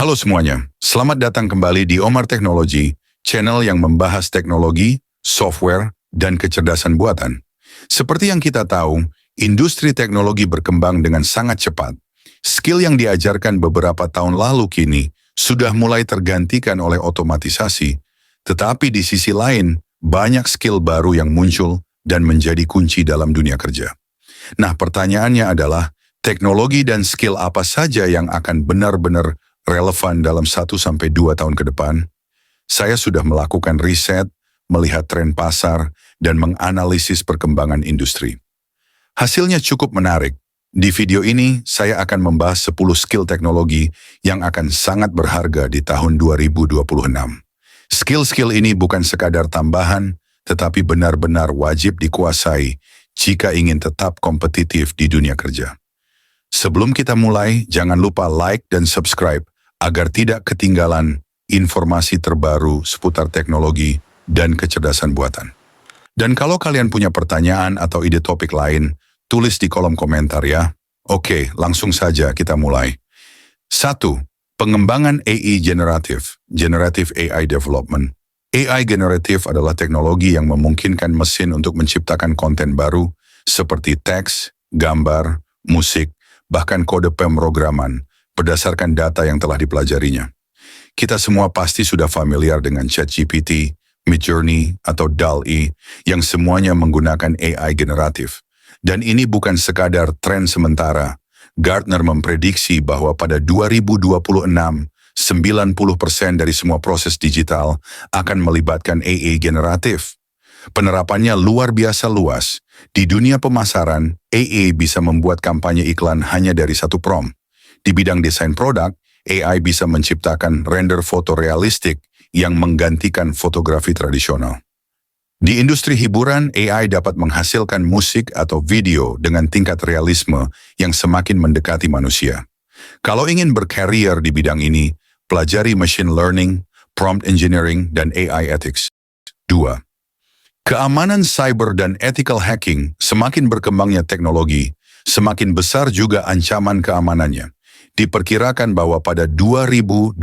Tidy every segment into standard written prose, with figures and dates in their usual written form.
Halo semuanya, selamat datang kembali di Omar Technology, channel yang membahas teknologi, software, dan kecerdasan buatan. Seperti yang kita tahu, industri teknologi berkembang dengan sangat cepat. Skill yang diajarkan beberapa tahun lalu kini sudah mulai tergantikan oleh otomatisasi, tetapi di sisi lain, banyak skill baru yang muncul dan menjadi kunci dalam dunia kerja. Nah, pertanyaannya adalah, teknologi dan skill apa saja yang akan benar-benar relevan dalam 1-2 tahun ke depan? Saya sudah melakukan riset, melihat tren pasar, dan menganalisis perkembangan industri. Hasilnya cukup menarik. Di video ini, saya akan membahas 10 skill teknologi yang akan sangat berharga di tahun 2026. Skill-skill ini bukan sekadar tambahan, tetapi benar-benar wajib dikuasai jika ingin tetap kompetitif di dunia kerja. Sebelum kita mulai, jangan lupa like dan subscribe agar tidak ketinggalan informasi terbaru seputar teknologi dan kecerdasan buatan. Dan kalau kalian punya pertanyaan atau ide topik lain, tulis di kolom komentar ya. Oke, langsung saja kita mulai. 1. Pengembangan AI generatif, Generative AI Development. AI generatif adalah teknologi yang memungkinkan mesin untuk menciptakan konten baru seperti teks, gambar, musik, bahkan kode pemrograman berdasarkan data yang telah dipelajarinya. Kita semua pasti sudah familiar dengan ChatGPT, Midjourney, atau DALL-E yang semuanya menggunakan AI generatif. Dan ini bukan sekadar tren sementara. Gartner memprediksi bahwa pada 2026, 90% dari semua proses digital akan melibatkan AI generatif. Penerapannya luar biasa luas. Di dunia pemasaran, AI bisa membuat kampanye iklan hanya dari satu prompt. Di bidang desain produk, AI bisa menciptakan render foto realistik yang menggantikan fotografi tradisional. Di industri hiburan, AI dapat menghasilkan musik atau video dengan tingkat realisme yang semakin mendekati manusia. Kalau ingin berkarier di bidang ini, pelajari machine learning, prompt engineering, dan AI ethics. 2. Keamanan cyber dan ethical hacking. Semakin berkembangnya teknologi, semakin besar juga ancaman keamanannya. Diperkirakan bahwa pada 2025,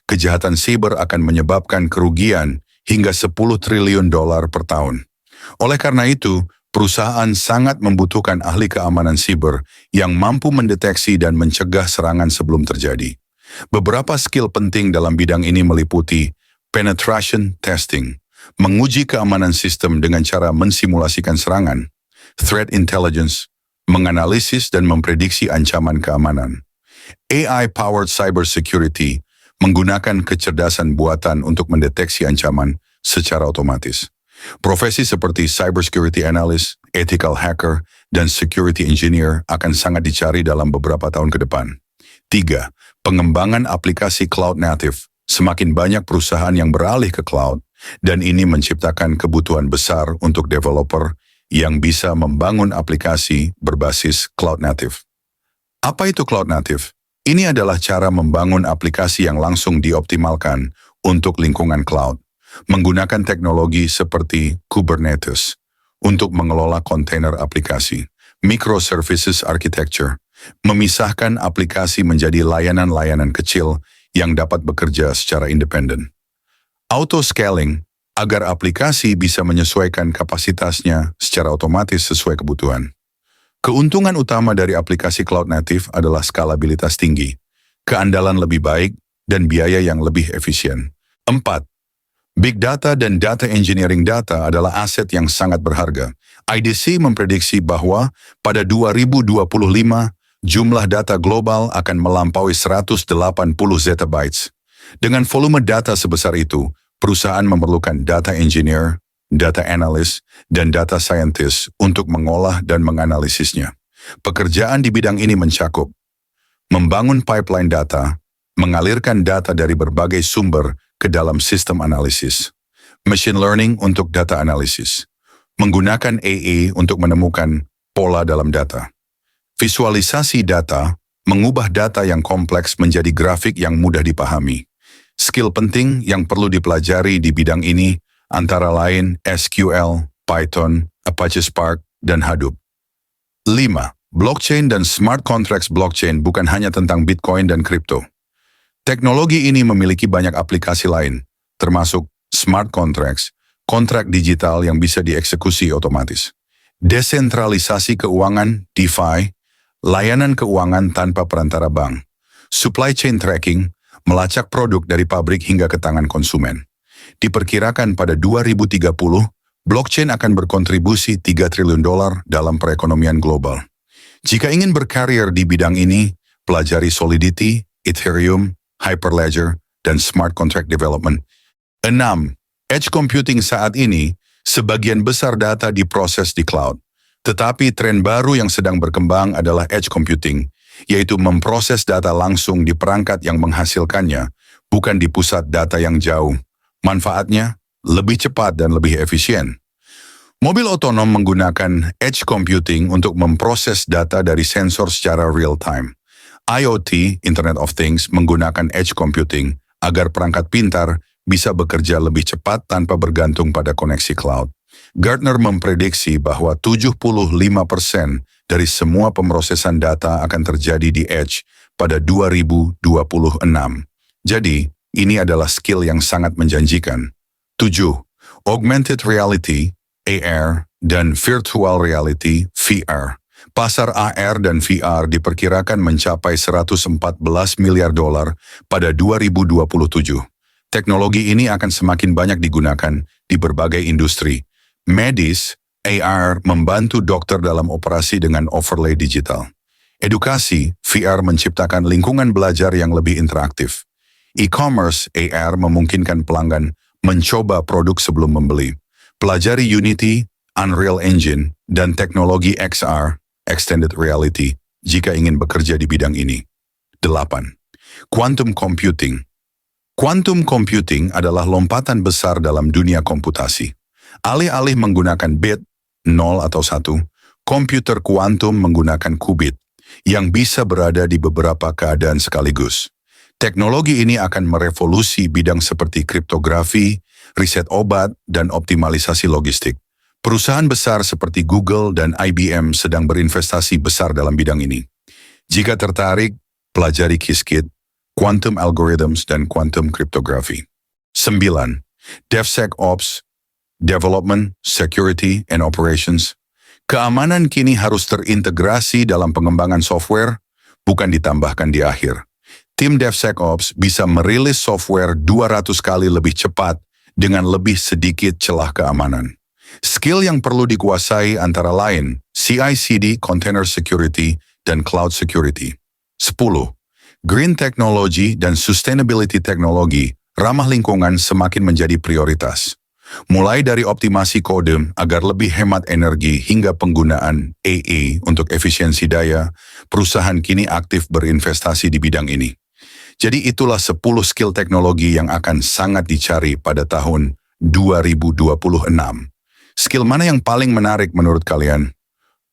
kejahatan siber akan menyebabkan kerugian hingga $10 triliun per tahun. Oleh karena itu, perusahaan sangat membutuhkan ahli keamanan siber yang mampu mendeteksi dan mencegah serangan sebelum terjadi. Beberapa skill penting dalam bidang ini meliputi penetration testing, menguji keamanan sistem dengan cara mensimulasikan serangan, threat intelligence, menganalisis dan memprediksi ancaman keamanan. AI-powered cybersecurity menggunakan kecerdasan buatan untuk mendeteksi ancaman secara otomatis. Profesi seperti cybersecurity analyst, ethical hacker, dan security engineer akan sangat dicari dalam beberapa tahun ke depan. 3. Pengembangan aplikasi cloud native. Semakin banyak perusahaan yang beralih ke cloud, dan ini menciptakan kebutuhan besar untuk developer yang bisa membangun aplikasi berbasis cloud native. Apa itu cloud native? Ini adalah cara membangun aplikasi yang langsung dioptimalkan untuk lingkungan cloud, menggunakan teknologi seperti Kubernetes untuk mengelola kontainer aplikasi, microservices architecture, memisahkan aplikasi menjadi layanan-layanan kecil yang dapat bekerja secara independen. Auto-scaling, agar aplikasi bisa menyesuaikan kapasitasnya secara otomatis sesuai kebutuhan. Keuntungan utama dari aplikasi cloud native adalah skalabilitas tinggi, keandalan lebih baik, dan biaya yang lebih efisien. 4. Big data dan data engineering data adalah aset yang sangat berharga. IDC memprediksi bahwa pada 2025, jumlah data global akan melampaui 180 zettabytes. Dengan volume data sebesar itu, perusahaan memerlukan data engineer, data analyst, dan data scientist untuk mengolah dan menganalisisnya. Pekerjaan di bidang ini mencakup membangun pipeline data, mengalirkan data dari berbagai sumber ke dalam sistem analisis, machine learning untuk data analisis, menggunakan AI untuk menemukan pola dalam data, visualisasi data, mengubah data yang kompleks menjadi grafik yang mudah dipahami. Skill penting yang perlu dipelajari di bidang ini antara lain SQL, Python, Apache Spark, dan Hadoop. 5. Blockchain dan smart contracts. Blockchain bukan hanya tentang Bitcoin dan kripto. Teknologi ini memiliki banyak aplikasi lain, termasuk smart contracts, kontrak digital yang bisa dieksekusi otomatis, desentralisasi keuangan, DeFi, layanan keuangan tanpa perantara bank, supply chain tracking, melacak produk dari pabrik hingga ke tangan konsumen. Diperkirakan pada 2030, blockchain akan berkontribusi $3 triliun dalam perekonomian global. Jika ingin berkarir di bidang ini, pelajari Solidity, Ethereum, Hyperledger, dan Smart Contract Development. 6. Edge computing saat ini, sebagian besar data diproses di cloud. Tetapi tren baru yang sedang berkembang adalah edge computing, yaitu memproses data langsung di perangkat yang menghasilkannya, bukan di pusat data yang jauh. Manfaatnya lebih cepat dan lebih efisien. Mobil otonom menggunakan edge computing untuk memproses data dari sensor secara real-time. IoT, Internet of Things, menggunakan edge computing agar perangkat pintar bisa bekerja lebih cepat tanpa bergantung pada koneksi cloud. Gartner memprediksi bahwa 75% dari semua pemrosesan data akan terjadi di edge pada 2026. Jadi, ini adalah skill yang sangat menjanjikan. 7. Augmented Reality, AR, dan Virtual Reality, VR. Pasar AR dan VR diperkirakan mencapai $114 miliar pada 2027. Teknologi ini akan semakin banyak digunakan di berbagai industri. Medis, AR membantu dokter dalam operasi dengan overlay digital. Edukasi, VR menciptakan lingkungan belajar yang lebih interaktif. E-commerce, AR memungkinkan pelanggan mencoba produk sebelum membeli. Pelajari Unity, Unreal Engine, dan teknologi XR, Extended Reality, jika ingin bekerja di bidang ini. 8. Quantum Computing. Quantum computing adalah lompatan besar dalam dunia komputasi. Alih-alih menggunakan bit, 0 atau 1, komputer kuantum menggunakan qubit, yang bisa berada di beberapa keadaan sekaligus. Teknologi ini akan merevolusi bidang seperti kriptografi, riset obat, dan optimalisasi logistik. Perusahaan besar seperti Google dan IBM sedang berinvestasi besar dalam bidang ini. Jika tertarik, pelajari Qiskit, Quantum Algorithms, dan Quantum Cryptography. 9. DevSecOps, Development, Security, and Operations. Keamanan kini harus terintegrasi dalam pengembangan software, bukan ditambahkan di akhir. Tim DevSecOps bisa merilis software 200 kali lebih cepat dengan lebih sedikit celah keamanan. Skill yang perlu dikuasai antara lain CI/CD, Container Security, dan Cloud Security. 10. Green Technology dan Sustainability Technology ramah lingkungan semakin menjadi prioritas. Mulai dari optimasi kode agar lebih hemat energi hingga penggunaan AI untuk efisiensi daya, perusahaan kini aktif berinvestasi di bidang ini. Jadi itulah 10 skill teknologi yang akan sangat dicari pada tahun 2026. Skill mana yang paling menarik menurut kalian?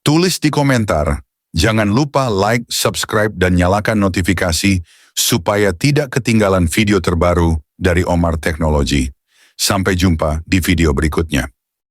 Tulis di komentar. Jangan lupa like, subscribe, dan nyalakan notifikasi supaya tidak ketinggalan video terbaru dari Omar Technology. Sampai jumpa di video berikutnya.